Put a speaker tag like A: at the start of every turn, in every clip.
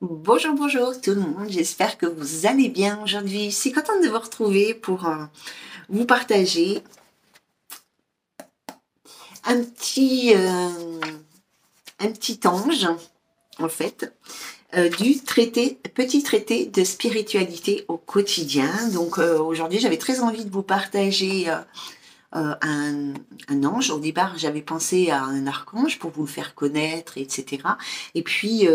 A: Bonjour, bonjour tout le monde, j'espère que vous allez bien aujourd'hui. Je suis contente de vous retrouver pour vous partager un petit ange, en fait, du petit traité de spiritualité au quotidien. Donc aujourd'hui, j'avais très envie de vous partager un ange. Au départ, j'avais pensé à un archange pour vous le faire connaître, etc. Et puis,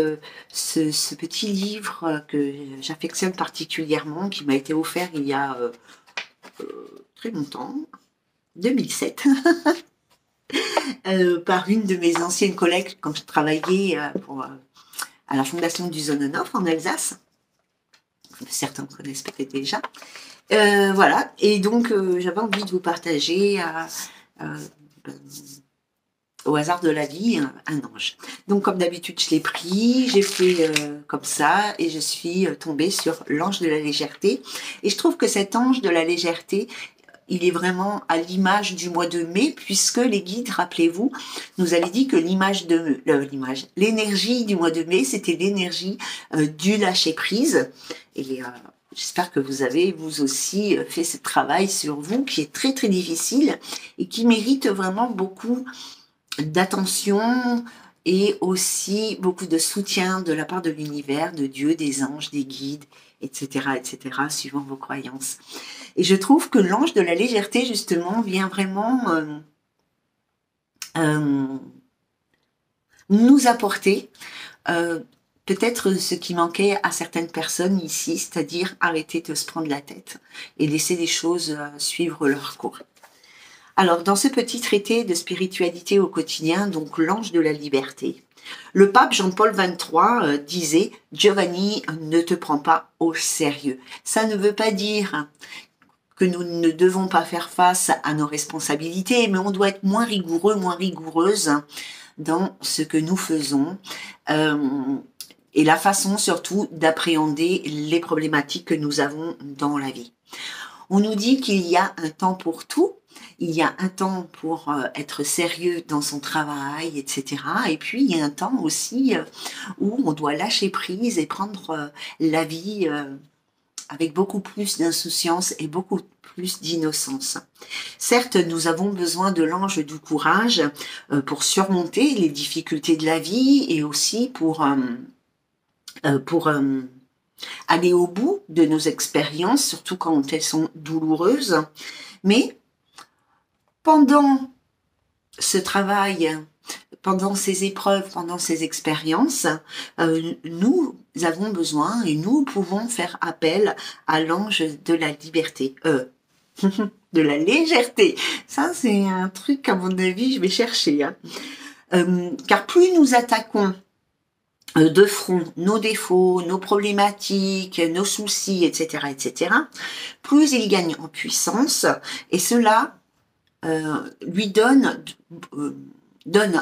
A: ce petit livre que j'affectionne particulièrement, qui m'a été offert il y a très longtemps, 2007, par une de mes anciennes collègues quand je travaillais à la Fondation du Zonenhof en Alsace. Certains connaissent peut-être déjà. Voilà, et donc j'avais envie de vous partager euh, au hasard de la vie, un ange. Donc comme d'habitude, je l'ai pris, j'ai fait comme ça, et je suis tombée sur l'ange de la légèreté. Et je trouve que cet ange de la légèreté, il est vraiment à l'image du mois de mai, puisque les guides, rappelez-vous, nous avaient dit que l'énergie du mois de mai, c'était l'énergie du lâcher prise. Et j'espère que vous avez, vous aussi, fait ce travail sur vous, qui est très très difficile et qui mérite vraiment beaucoup d'attention et aussi beaucoup de soutien de la part de l'univers, de Dieu, des anges, des guides, etc., etc., suivant vos croyances. Et je trouve que l'ange de la légèreté, justement, vient vraiment euh, nous apporter peut-être ce qui manquait à certaines personnes ici, c'est-à-dire arrêter de se prendre la tête et laisser les choses suivre leur cours. Alors, dans ce petit traité de spiritualité au quotidien, donc l'ange de la liberté, le pape Jean-Paul XXIII disait « Giovanni, ne te prends pas au sérieux ». Ça ne veut pas dire que nous ne devons pas faire face à nos responsabilités, mais on doit être moins rigoureux, moins rigoureuse dans ce que nous faisons. Et la façon surtout d'appréhender les problématiques que nous avons dans la vie. On nous dit qu'il y a un temps pour tout, il y a un temps pour être sérieux dans son travail, etc. Et puis il y a un temps aussi où on doit lâcher prise et prendre la vie avec beaucoup plus d'insouciance et beaucoup plus d'innocence. Certes, nous avons besoin de l'ange du courage pour surmonter les difficultés de la vie et aussi pour aller au bout de nos expériences, surtout quand elles sont douloureuses. Mais pendant ce travail, pendant ces épreuves, pendant ces expériences, nous avons besoin et nous pouvons faire appel à l'ange de la liberté, de la légèreté. Ça, c'est un truc, à mon avis, je vais chercher. Hein. Car plus nous attaquons de front nos défauts, nos problématiques, nos soucis, etc., etc., plus il gagne en puissance, et cela lui donne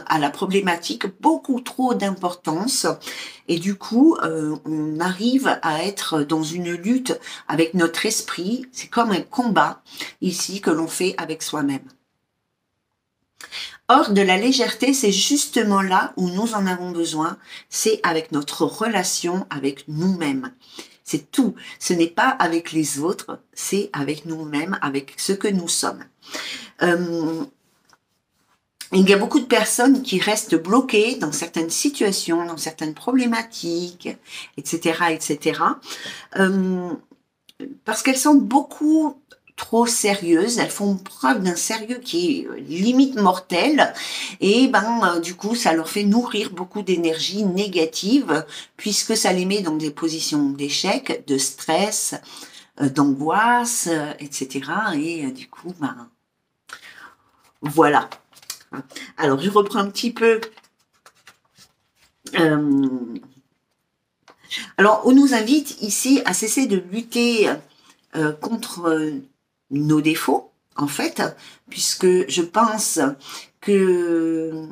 A: à la problématique beaucoup trop d'importance, et du coup on arrive à être dans une lutte avec notre esprit. C'est comme un combat ici que l'on fait avec soi-même. Or, de la légèreté, c'est justement là où nous en avons besoin, c'est avec notre relation avec nous-mêmes. C'est tout. Ce n'est pas avec les autres, c'est avec nous-mêmes, avec ce que nous sommes. Il y a beaucoup de personnes qui restent bloquées dans certaines situations, dans certaines problématiques, etc., etc., parce qu'elles sont beaucoup trop sérieuses, elles font preuve d'un sérieux qui est limite mortel, et du coup ça leur fait nourrir beaucoup d'énergie négative, puisque ça les met dans des positions d'échec, de stress, d'angoisse, etc. Et du coup, voilà. Alors je reprends un petit peu. Alors on nous invite ici à cesser de lutter contre nos défauts, en fait, puisque je pense que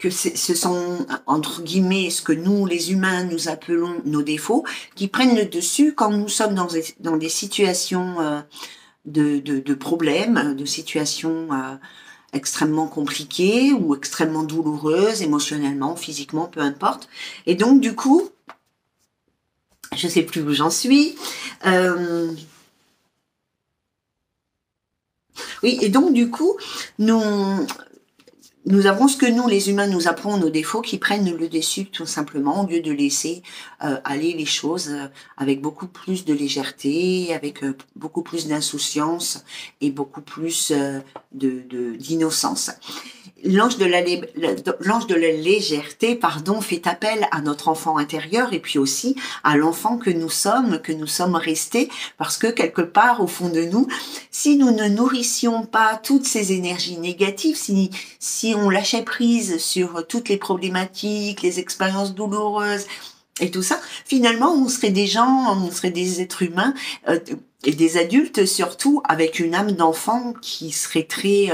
A: ce sont, entre guillemets, ce que nous, les humains, nous appelons nos défauts, qui prennent le dessus quand nous sommes dans des situations de problèmes, de situations extrêmement compliquée ou extrêmement douloureuse, émotionnellement, physiquement, peu importe. Et donc, du coup, je sais plus où j'en suis. Oui, et donc, du coup, nous avons ce que nous, les humains, nous apprenons nos défauts qui prennent le dessus tout simplement au lieu de laisser aller les choses avec beaucoup plus de légèreté, avec beaucoup plus d'insouciance et beaucoup plus d'innocence. L'ange de la légèreté, pardon, fait appel à notre enfant intérieur et puis aussi à l'enfant que nous sommes restés, parce que quelque part au fond de nous, si nous ne nourrissions pas toutes ces énergies négatives, si on lâchait prise sur toutes les problématiques, les expériences douloureuses et tout ça, finalement on serait des gens, on serait des êtres humains et des adultes surtout avec une âme d'enfant qui serait très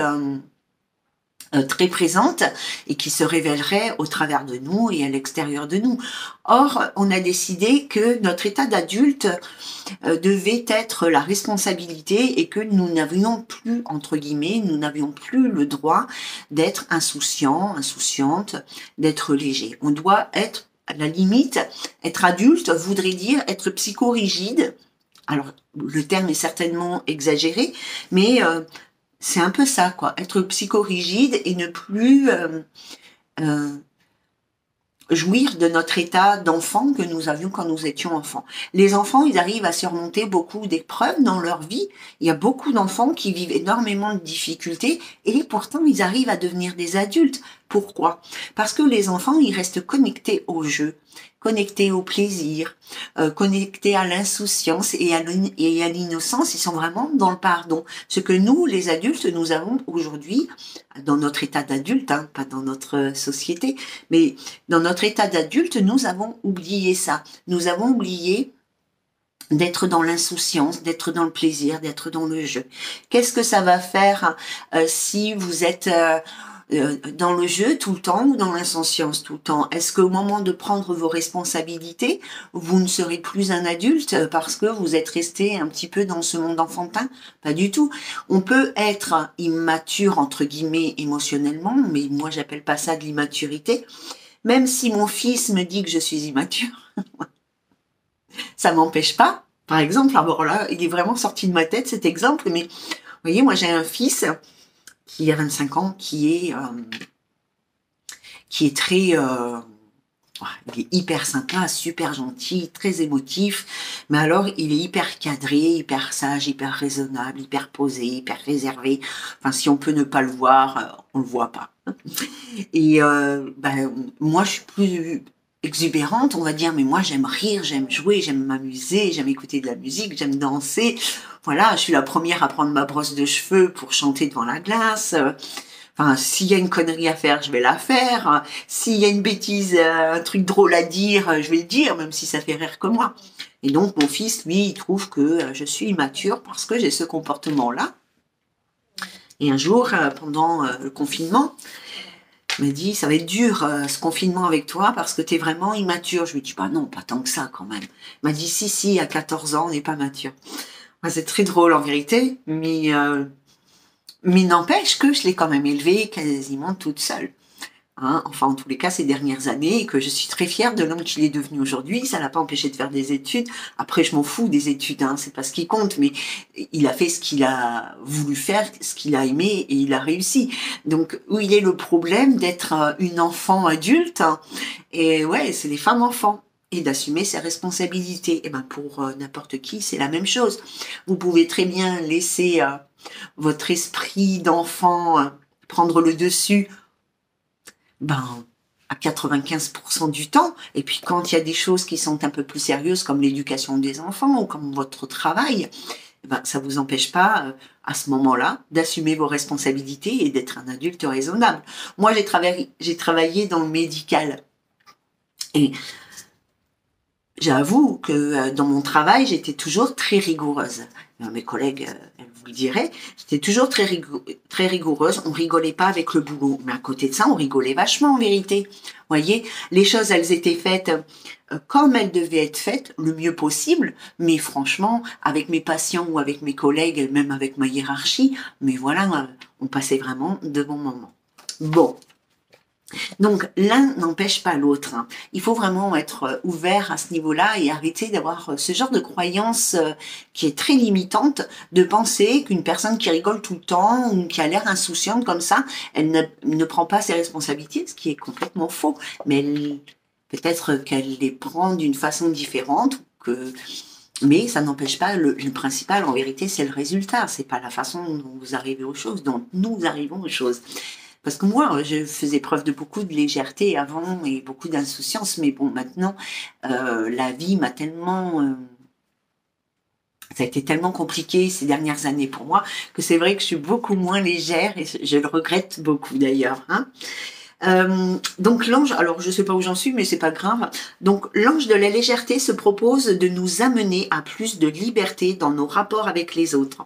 A: présente et qui se révélerait au travers de nous et à l'extérieur de nous. Or, on a décidé que notre état d'adulte devait être la responsabilité et que nous n'avions plus, entre guillemets, nous n'avions plus le droit d'être insouciant, insouciante, d'être léger. On doit être, à la limite, être adulte voudrait dire être psychorigide. Alors, le terme est certainement exagéré, mais c'est un peu ça, quoi. Être psychorigide et ne plus euh, jouir de notre état d'enfant que nous avions quand nous étions enfants. Les enfants, ils arrivent à surmonter beaucoup d'épreuves dans leur vie. Il y a beaucoup d'enfants qui vivent énormément de difficultés et pourtant ils arrivent à devenir des adultes. Pourquoi? Parce que les enfants, ils restent connectés au jeu, connectés au plaisir, connectés à l'insouciance et à l'innocence. Ils sont vraiment dans le pardon. Ce que nous, les adultes, nous avons aujourd'hui, dans notre état d'adulte, hein, pas dans notre société, mais dans notre état d'adulte, nous avons oublié ça. Nous avons oublié d'être dans l'insouciance, d'être dans le plaisir, d'être dans le jeu. Qu'est-ce que ça va faire si vous êtes dans le jeu tout le temps ou dans l'insouciance tout le temps? Est-ce qu'au moment de prendre vos responsabilités, vous ne serez plus un adulte parce que vous êtes resté un petit peu dans ce monde enfantin? Pas du tout. On peut être immature, entre guillemets, émotionnellement, mais moi j'appelle pas ça de l'immaturité. Même si mon fils me dit que je suis immature, ça m'empêche pas. Par exemple, alors là, il est vraiment sorti de ma tête cet exemple, mais vous voyez, moi j'ai un fils qui a 25 ans, qui est très, il est hyper sympa, super gentil, très émotif, mais alors il est hyper cadré, hyper sage, hyper raisonnable, hyper posé, hyper réservé. Enfin, si on peut ne pas le voir, on le voit pas. Et moi, je suis plus exubérante, on va dire, mais moi, j'aime rire, j'aime jouer, j'aime m'amuser, j'aime écouter de la musique, j'aime danser. Voilà, je suis la première à prendre ma brosse de cheveux pour chanter devant la glace. Enfin, s'il y a une connerie à faire, je vais la faire. S'il y a une bêtise, un truc drôle à dire, je vais le dire, même si ça fait rire que moi. Et donc, mon fils, lui, il trouve que je suis immature parce que j'ai ce comportement-là. Et un jour, pendant le confinement, il m'a dit, ça va être dur ce confinement avec toi parce que t'es vraiment immature. Je lui ai dit, bah non, pas tant que ça quand même. Il m'a dit, si, à 14 ans, on n'est pas mature. Enfin, c'est très drôle en vérité, mais n'empêche que je l'ai quand même élevé quasiment toute seule. Hein, enfin, en tous les cas, ces dernières années, et que je suis très fière de l'homme qu'il est devenu aujourd'hui. Ça l'a pas empêché de faire des études. Après, je m'en fous des études, hein, c'est pas ce qui compte, mais il a fait ce qu'il a voulu faire, ce qu'il a aimé, et il a réussi. Donc, où il est le problème d'être une enfant adulte, hein, et ouais, c'est les femmes enfants. Et d'assumer ses responsabilités. Et ben pour n'importe qui, c'est la même chose. Vous pouvez très bien laisser votre esprit d'enfant prendre le dessus à 95% du temps. Et puis quand il y a des choses qui sont un peu plus sérieuses comme l'éducation des enfants ou comme votre travail, ça vous empêche pas à ce moment-là d'assumer vos responsabilités et d'être un adulte raisonnable. Moi, j'ai travaillé dans le médical et j'avoue que dans mon travail, j'étais toujours très rigoureuse. mes collègues, elles vous le diraient, j'étais toujours très rigoureuse, on rigolait pas avec le boulot. Mais à côté de ça, on rigolait vachement en vérité. Vous voyez, les choses, elles étaient faites comme elles devaient être faites, le mieux possible, mais franchement, avec mes patients ou avec mes collègues, même avec ma hiérarchie, mais voilà, on passait vraiment de bons moments. Bon. Donc, l'un n'empêche pas l'autre. Hein. Il faut vraiment être ouvert à ce niveau-là et arrêter d'avoir ce genre de croyance qui est très limitante, de penser qu'une personne qui rigole tout le temps ou qui a l'air insouciante comme ça, elle ne prend pas ses responsabilités, ce qui est complètement faux. Mais peut-être qu'elle les prend d'une façon différente, mais ça n'empêche pas, le principal en vérité c'est le résultat, c'est pas la façon dont vous arrivez aux choses, dont nous arrivons aux choses. Parce que moi, je faisais preuve de beaucoup de légèreté avant et beaucoup d'insouciance, mais bon, maintenant, la vie m'a tellement... ça a été tellement compliqué ces dernières années pour moi que c'est vrai que je suis beaucoup moins légère et je le regrette beaucoup d'ailleurs. Hein. Donc l'ange, alors je sais pas où j'en suis, mais c'est pas grave. Donc l'ange de la légèreté se propose de nous amener à plus de liberté dans nos rapports avec les autres.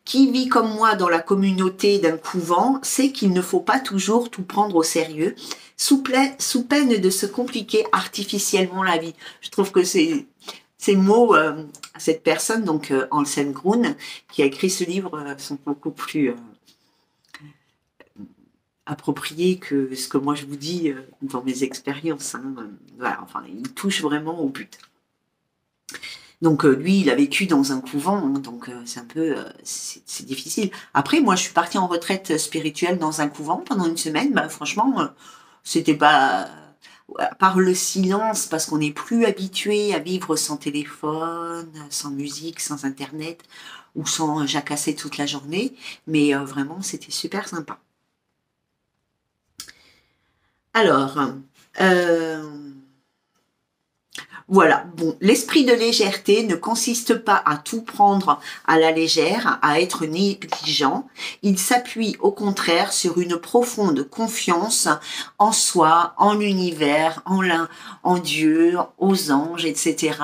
A: Qui vit comme moi dans la communauté d'un couvent sait qu'il ne faut pas toujours tout prendre au sérieux, sous peine de se compliquer artificiellement la vie. Je trouve que ces mots à cette personne, donc Anselm Grün, qui a écrit ce livre, sont beaucoup plus appropriés que ce que moi je vous dis dans mes expériences. Hein. Voilà, enfin, il touche vraiment au but. Donc lui, il a vécu dans un couvent, hein, donc c'est un peu, c'est difficile. Après, moi, je suis partie en retraite spirituelle dans un couvent pendant une semaine. Bah, franchement, c'était pas, à part le silence, parce qu'on n'est plus habitué à vivre sans téléphone, sans musique, sans internet, ou sans jacasser toute la journée. Mais vraiment, c'était super sympa. Alors, voilà, bon, l'esprit de légèreté ne consiste pas à tout prendre à la légère, à être négligent. Il s'appuie au contraire sur une profonde confiance en soi, en l'univers, en Dieu, aux anges, etc.,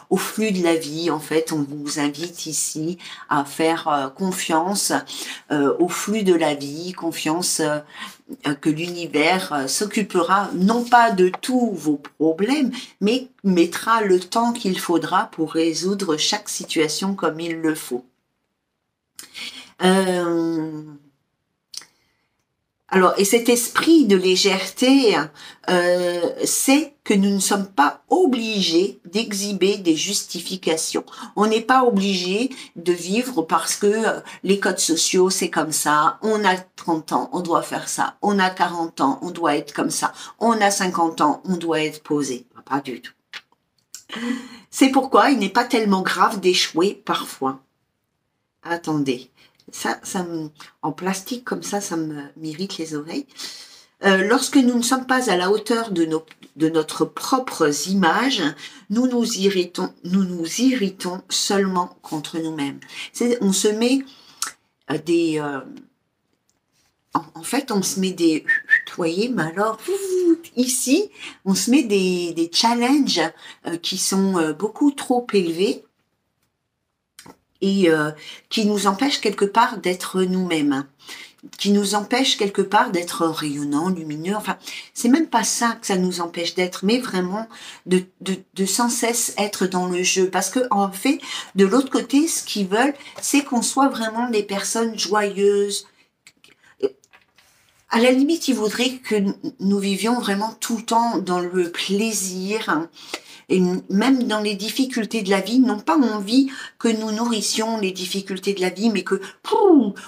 A: au flux de la vie. En fait, on vous invite ici à faire confiance au flux de la vie, confiance que l'univers s'occupera non pas de tous vos problèmes, mais mettra le temps qu'il faudra pour résoudre chaque situation comme il le faut. Alors, et cet esprit de légèreté, c'est que nous ne sommes pas obligés d'exhiber des justifications. On n'est pas obligé de vivre parce que les codes sociaux, c'est comme ça. On a 30 ans, on doit faire ça. On a 40 ans, on doit être comme ça. On a 50 ans, on doit être posé. Pas du tout. C'est pourquoi il n'est pas tellement grave d'échouer parfois. Attendez. Ça en plastique comme ça m'irrite les oreilles. Lorsque nous ne sommes pas à la hauteur de notre propres images, nous nous irritons seulement contre nous-mêmes. On se met des... en fait, on se met des... Vous voyez, mais alors, ici, on se met des challenges qui sont beaucoup trop élevés et qui nous empêchent quelque part d'être nous-mêmes, qui nous empêchent quelque part d'être rayonnants, lumineux. Enfin, c'est même pas ça que ça nous empêche d'être, mais vraiment de sans cesse être dans le jeu. Parce que en fait, de l'autre côté, ce qu'ils veulent, c'est qu'on soit vraiment des personnes joyeuses. À la limite, ils voudraient que nous vivions vraiment tout le temps dans le plaisir, et même dans les difficultés de la vie, n'ont pas envie que nous nourrissions les difficultés de la vie, mais que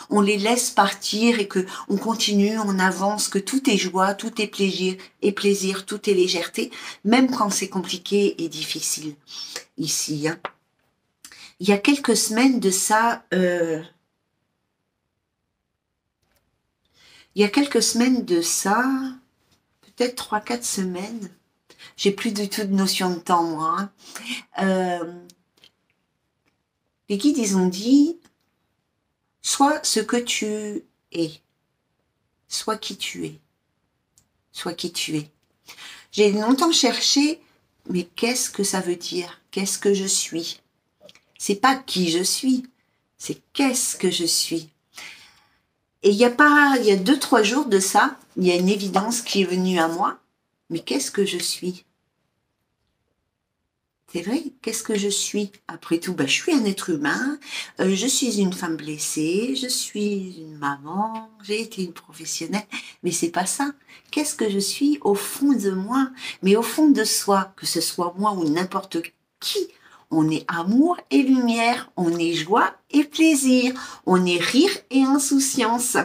A: on les laisse partir et que on continue, on avance, que tout est joie, tout est plaisir, tout est légèreté, même quand c'est compliqué et difficile. Ici, hein. Il y a quelques semaines de ça, peut-être 3-4 semaines. J'ai plus du tout de notion de temps, moi. Les guides, ils ont dit, sois ce que tu es. Sois qui tu es. Sois qui tu es. J'ai longtemps cherché, mais qu'est-ce que ça veut dire? Qu'est-ce que je suis? C'est pas qui je suis, C'est qu'est-ce que je suis. Et il y a 2-3 jours de ça, il y a une évidence qui est venue à moi. Mais qu'est-ce que je suis? C'est vrai, qu'est-ce que je suis? Après tout, je suis un être humain, je suis une femme blessée, je suis une maman, j'ai été une professionnelle, mais c'est pas ça. Qu'est-ce que je suis au fond de moi? Mais au fond de soi, que ce soit moi ou n'importe qui, on est amour et lumière, on est joie et plaisir, on est rire et insouciance.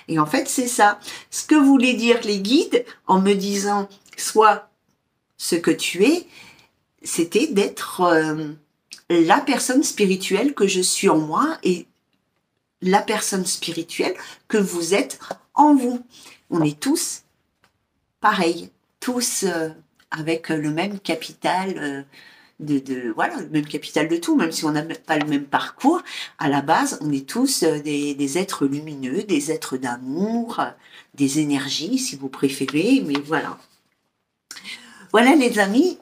A: Et en fait, c'est ça. Ce que voulaient dire les guides en me disant, sois ce que tu es, c'était d'être la personne spirituelle que je suis en moi et la personne spirituelle que vous êtes en vous. On est tous pareils, tous avec le même capital voilà, le même capital de tout, même si on n'a pas le même parcours. À la base, on est tous des êtres lumineux, des êtres d'amour, des énergies, si vous préférez, mais voilà. Voilà les amis,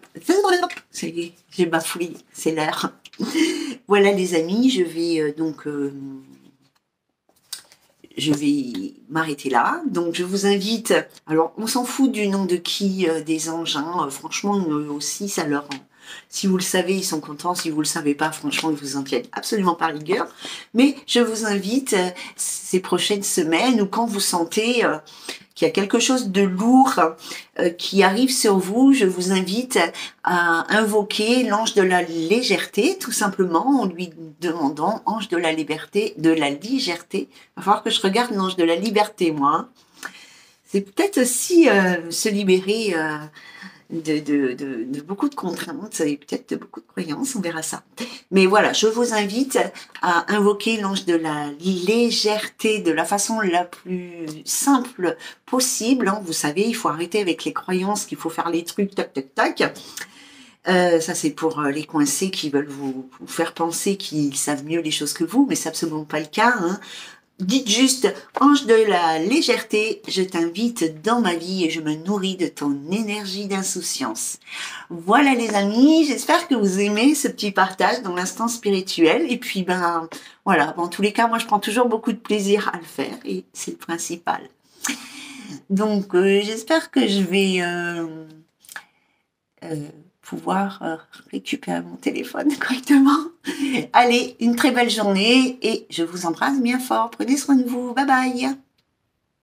A: ça y est, j'ai bafouillé, c'est l'heure. Voilà les amis, je vais m'arrêter là. Donc je vous invite, alors on s'en fout du nom de qui, des anges, hein. Franchement aussi ça leur... Si vous le savez, ils sont contents. Si vous le savez pas, franchement, ils vous en tiennent absolument pas rigueur. Mais je vous invite ces prochaines semaines ou quand vous sentez qu'il y a quelque chose de lourd qui arrive sur vous, je vous invite à invoquer l'ange de la légèreté, tout simplement, en lui demandant, ange de la liberté, de la légèreté. Il va falloir que je regarde l'ange de la liberté, moi. Hein. C'est peut-être aussi se libérer de beaucoup de contraintes et peut-être de beaucoup de croyances, on verra ça. Mais voilà, je vous invite à invoquer l'ange de la légèreté de la façon la plus simple possible. Hein. Vous savez, il faut arrêter avec les croyances qu'il faut faire les trucs tac tac tac. Ça c'est pour les coincés qui veulent vous faire penser qu'ils savent mieux les choses que vous, mais c'est absolument pas le cas. Hein. Dites juste, ange de la légèreté, je t'invite dans ma vie et je me nourris de ton énergie d'insouciance. Voilà les amis, j'espère que vous aimez ce petit partage dans l'instant spirituel. Et puis voilà, en tous les cas, moi je prends toujours beaucoup de plaisir à le faire et c'est le principal. Donc j'espère que je vais pouvoir récupérer mon téléphone correctement. Allez, une très belle journée et je vous embrasse bien fort. Prenez soin de vous. Bye bye.